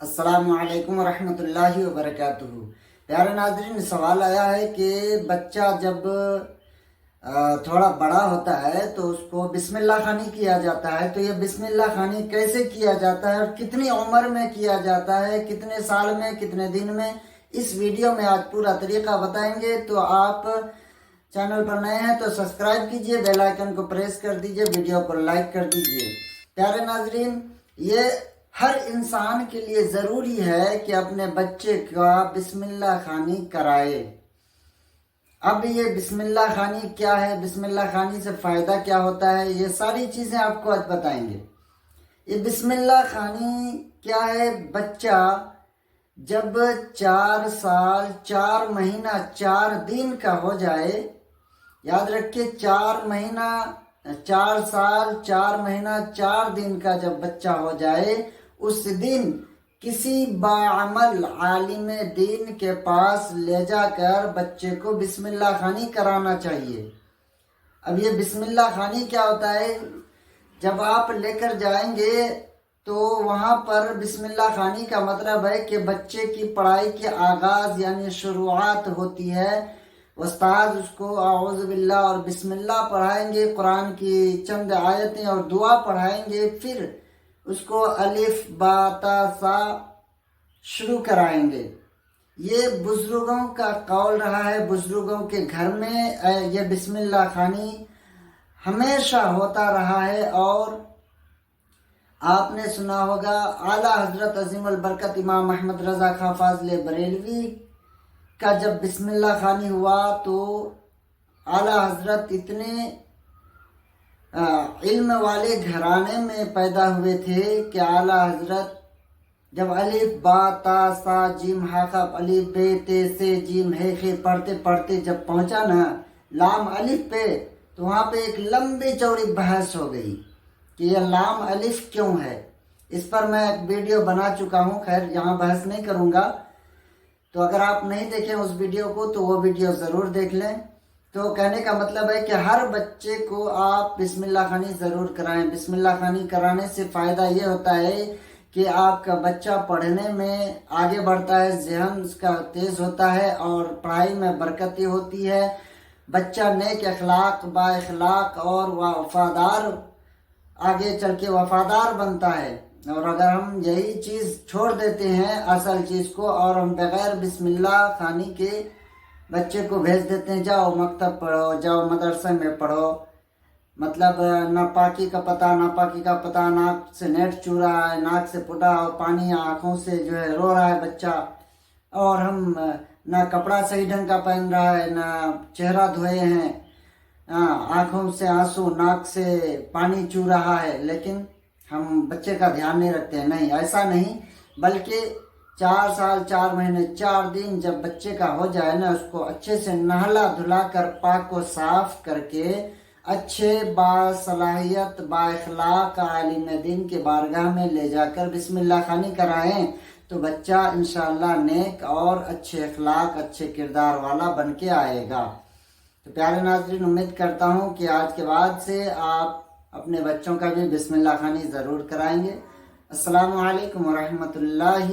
السلام علیکم ورحمۃ اللہ وبرکاتہ۔ پیارے ناظرین، سوال آیا ہے کہ بچہ جب تھوڑا بڑا ہوتا ہے تو اس کو بسم اللہ خوانی کیا جاتا ہے، تو یہ بسم اللہ خوانی کیسے کیا جاتا ہے اور کتنی عمر میں کیا جاتا ہے، کتنے سال میں، کتنے دن میں؟ اس ویڈیو میں آج پورا طریقہ بتائیں گے۔ تو آپ چینل پر نئے ہیں تو سبسکرائب کیجئے، بیل آئیکن کو پریس کر دیجئے، ویڈیو کو لائک کر دیجئے۔ پیارے ناظرین، یہ ہر انسان کے لیے ضروری ہے کہ اپنے بچے کا بسم اللہ خوانی کرائے۔ اب یہ بسم اللہ خوانی کیا ہے، بسم اللہ خوانی سے فائدہ کیا ہوتا ہے، یہ ساری چیزیں آپ کو آج بتائیں گے۔ یہ بسم اللہ خوانی کیا ہے؟ بچہ جب 4 سال 4 مہینہ 4 دن کا ہو جائے، یاد رکھیے 4 سال 4 مہینہ 4 دن کا جب بچہ ہو جائے، اس دن کسی باعمل عالم دین کے پاس لے جا کر بچے کو بسم اللہ خوانی کرانا چاہیے۔ اب یہ بسم اللہ خوانی کیا ہوتا ہے؟ جب آپ لے کر جائیں گے تو وہاں پر بسم اللہ خوانی کا مطلب ہے کہ بچے کی پڑھائی کے آغاز یعنی شروعات ہوتی ہے۔ استاد اس کو اعوذ باللہ اور بسم اللہ پڑھائیں گے، قرآن کی چند آیتیں اور دعا پڑھائیں گے، پھر اس کو الف با تا سا شروع کرائیں گے۔ یہ بزرگوں کا قول رہا ہے، بزرگوں کے گھر میں یہ بسم اللہ خوانی ہمیشہ ہوتا رہا ہے۔ اور آپ نے سنا ہوگا اعلیٰ حضرت عظیم البرکت امام احمد رضا خاں فاضل بریلوی کا جب بسم اللہ خوانی ہوا تو اعلیٰ حضرت اتنے علم والے گھرانے میں پیدا ہوئے تھے کہ اعلیٰ حضرت جب الف با تا سا جیم ہا خا الف بے تے سے جیم ہے خے پڑھتے پڑھتے جب پہنچا نا لام الف پہ، تو وہاں پہ ایک لمبی چوڑی بحث ہو گئی کہ یہ لام الف کیوں ہے۔ اس پر میں ایک ویڈیو بنا چکا ہوں، خیر یہاں بحث نہیں کروں گا۔ تو اگر آپ نہیں دیکھیں اس ویڈیو کو تو وہ ویڈیو ضرور دیکھ لیں۔ تو کہنے کا مطلب ہے کہ ہر بچے کو آپ بسم اللہ خوانی ضرور کرائیں۔ بسم اللہ خوانی کرانے سے فائدہ یہ ہوتا ہے کہ آپ کا بچہ پڑھنے میں آگے بڑھتا ہے، ذہن اس کا تیز ہوتا ہے اور پڑھائی میں برکتیں ہوتی ہے۔ بچہ نیک اخلاق، با اخلاق اور وفادار، آگے چل کے وفادار بنتا ہے۔ اور اگر ہم یہی چیز چھوڑ دیتے ہیں اصل چیز کو اور ہم بغیر بسم اللہ خوانی کے بچے کو بھیج دیتے ہیں، جاؤ مکتب پڑھو، جاؤ مدرسے میں پڑھو، مطلب ناپاکی کا پتہ، ناپاکی کا پتہ، ناک سے نیٹ چو رہا ہے، ناک سے پٹا اور پانی آنکھوں سے جو ہے رو رہا ہے بچہ، اور ہم نہ کپڑا صحیح ڈھنگ کا پہن رہا ہے، نہ چہرہ دھوئے ہیں، آنکھوں سے آنسو، ناک سے پانی چو رہا ہے، لیکن ہم بچے کا دھیان نہیں رکھتے ہیں۔ نہیں، ایسا نہیں، بلکہ 4 سال 4 مہینے 4 دن جب بچے کا ہو جائے نا، اس کو اچھے سے نہلا دھلا کر پاک و صاف کر کے اچھے باصلاحیت با اخلاق عالم دین کے بارگاہ میں لے جا کر بسم اللہ خوانی کرائیں تو بچہ انشاءاللہ نیک اور اچھے اخلاق، اچھے کردار والا بن کے آئے گا۔ تو پیارے ناظرین، امید کرتا ہوں کہ آج کے بعد سے آپ اپنے بچوں کا بھی بسم اللہ خوانی ضرور کرائیں گے۔ السلام علیکم ورحمۃ اللہ